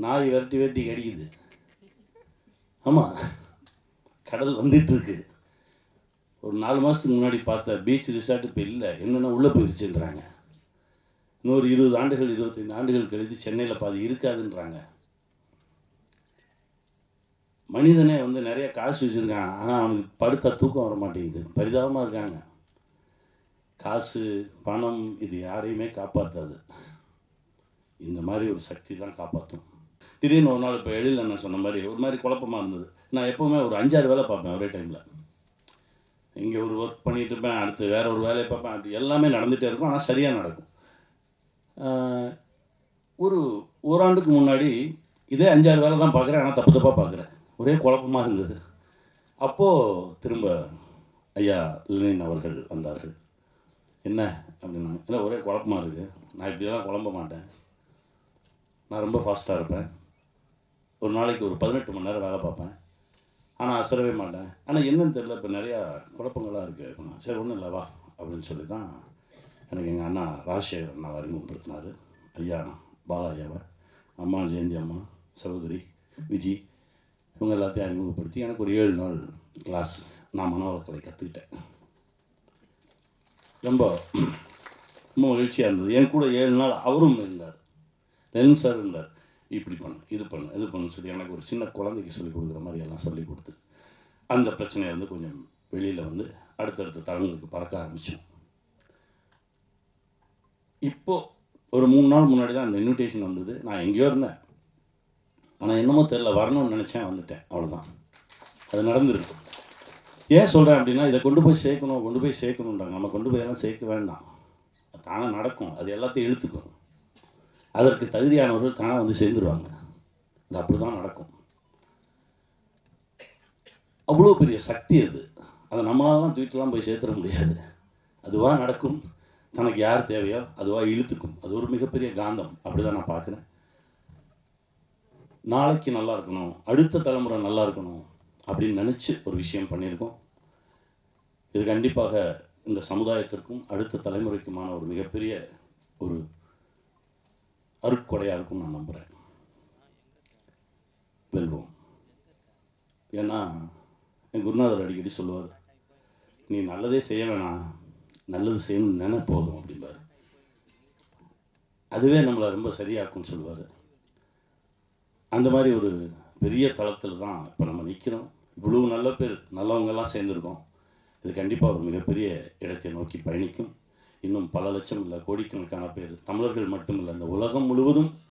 நாய் விரட்டி விரட்டி கடிக்குது. ஆமாம், கடல் வந்துட்டுருக்கு. ஒரு 4 மாதத்துக்கு முன்னாடி பார்த்த பீச் ரிசார்ட் இப்போ இல்லை, என்னென்னா உள்ளே போயிடுச்சுன்றாங்க. இன்னொரு 20 ஆண்டுகள் 25 ஆண்டுகள் கழித்து சென்னையில் பாதி இருக்காதுன்றாங்க. மனிதனே வந்து நிறைய காசு வச்சுருக்கான், ஆனால் அவனுக்கு படுத்தா தூக்கம் வர மாட்டேங்குது. பரிதாபமாக இருக்காங்க. காசு பணம் இது யாரையுமே காப்பாற்றாது. இந்த மாதிரி ஒரு சக்தி தான் காப்பாற்றும். திடீர்னு ஒரு நாள் இப்போ எழில் அண்ணன் சொன்ன மாதிரி ஒரு மாதிரி குழப்பமாக இருந்தது. நான் எப்போவுமே ஒரு 5-6 வேலை பார்ப்பேன் ஒரே டைமில். இங்கே ஒரு ஒர்க் பண்ணிகிட்டு இருப்பேன், அடுத்து வேறு ஒரு வேலையை பார்ப்பேன். அப்படி எல்லாமே நடந்துகிட்டே இருக்கும், ஆனால் சரியாக நடக்கும். ஒரு ஓராண்டுக்கு முன்னாடி இதே 5-6 வேலை தான் பார்க்குறேன், ஆனால் தப்பு தப்பாக பார்க்குறேன். ஒரே குழப்பமாக இருந்தது. அப்போது திரும்ப ஐயா லெனின் அவர்கள் வந்தார்கள். என்ன அப்படின்னாங்க. இல்லை ஒரே குழப்பமாக இருக்குது, நான் இப்படியெல்லாம் குழம்ப மாட்டேன், நான் ரொம்ப ஃபாஸ்ட்டாக இருப்பேன், ஒரு நாளைக்கு ஒரு 18 மணி நேரம் வேலை பார்ப்பேன், ஆனால் அசரவே மாட்டேன், ஆனால் என்னன்னு தெரியல, இப்போ நிறையா குழப்பங்களாக இருக்குது அப்படின்னா. சரி ஒன்றும் இல்லை வா அப்படின்னு சொல்லி தான் எனக்கு எங்கள் அண்ணா ராஜசேகர் அண்ணாவை அறிமுகப்படுத்தினார். ஐயா பாலாஜாவை, அம்மா ஜெயந்தி அம்மா, சகோதரி விஜி, இவங்க எல்லாத்தையும் அறிமுகப்படுத்தி எனக்கு ஒரு 7 நாள் கிளாஸ் நான் மனவளக்கலை கற்றுக்கிட்டேன். ரொம்ப ரொம்ப மகிழ்ச்சியாக இருந்தது. என் கூட 7 நாள் அவரும் இருந்தார், லெனின் சார் இருந்தார். இப்படி பண்ணு, இது பண்ணு, இது பண்ணு சொல்லி எனக்கு ஒரு சின்ன குழந்தைக்கு சொல்லிக் கொடுக்குற மாதிரி எல்லாம் சொல்லிக் கொடுத்து அந்த பிரச்சனையை கொஞ்சம் வெளியில் வந்து அடுத்தடுத்த தளங்களுக்கு பறக்க ஆரம்பித்தோம். இப்போது ஒரு 3 நாள் முன்னாடி தான் அந்த இன்விடேஷன் வந்தது. நான் எங்கேயோ இருந்தேன், ஆனால் என்னமோ தெரில, வரணும்னு நினச்சேன், வந்துட்டேன், அவ்வளோதான். அது நடந்துருக்கு. ஏன் சொல்கிறேன் அப்படின்னா, இதை கொண்டு போய் சேர்க்கணுன்றாங்க. நம்ம கொண்டு போய் எல்லாம் சேர்க்க வேண்டாம், தானாக நடக்கும். அது எல்லாத்தையும் இழுத்துக்கும். அதற்கு தகுதியானவர்கள் தானாக வந்து சேர்ந்துருவாங்க. அது அப்படி தான் நடக்கும். அவ்வளோ பெரிய சக்தி அது. அதை நம்மளாலாம் தூக்கிட்டுலாம் போய் சேர்த்துட முடியாது. அதுவாக நடக்கும். தனக்கு யார் தேவையோ அதுவாக இழுத்துக்கும். அது ஒரு மிகப்பெரிய காந்தம். அப்படி தான் நான் பார்க்குறேன். நாளைக்கு நல்லா இருக்கணும், அடுத்த தலைமுறை நல்லா இருக்கணும் அப்படின்னு நினச்சி ஒரு விஷயம் பண்ணியிருக்கோம். இது கண்டிப்பாக இந்த சமுதாயத்திற்கும் அடுத்த தலைமுறைக்குமான ஒரு மிகப்பெரிய ஒரு அருட்கொடையாக இருக்கும்னு நான் நம்புகிறேன். வெல்வோம். ஏன்னா என் குருநாதர் அடிக்கடி சொல்லுவார், நீ நல்லதே செய்ய வேணாம், நல்லது செய்யணும்னு நினை போதும் அப்படிம்பார். அதுவே நம்மளை ரொம்ப சரியாக்கும்னு சொல்லுவார். அந்த மாதிரி ஒரு பெரிய தளத்தில் தான் இப்போ நம்ம நிற்கிறோம். இவ்வளோ நல்ல பேர் நல்லவங்கெல்லாம் சேர்ந்துருக்கோம். இது கண்டிப்பாக ஒரு மிகப்பெரிய இடத்தை நோக்கி பயணிக்கும். இன்னும் பல லட்சம் இல்லை, கோடிக்கணக்கான பேர், தமிழர்கள் மட்டுமில்லை, இந்த உலகம் முழுவதும்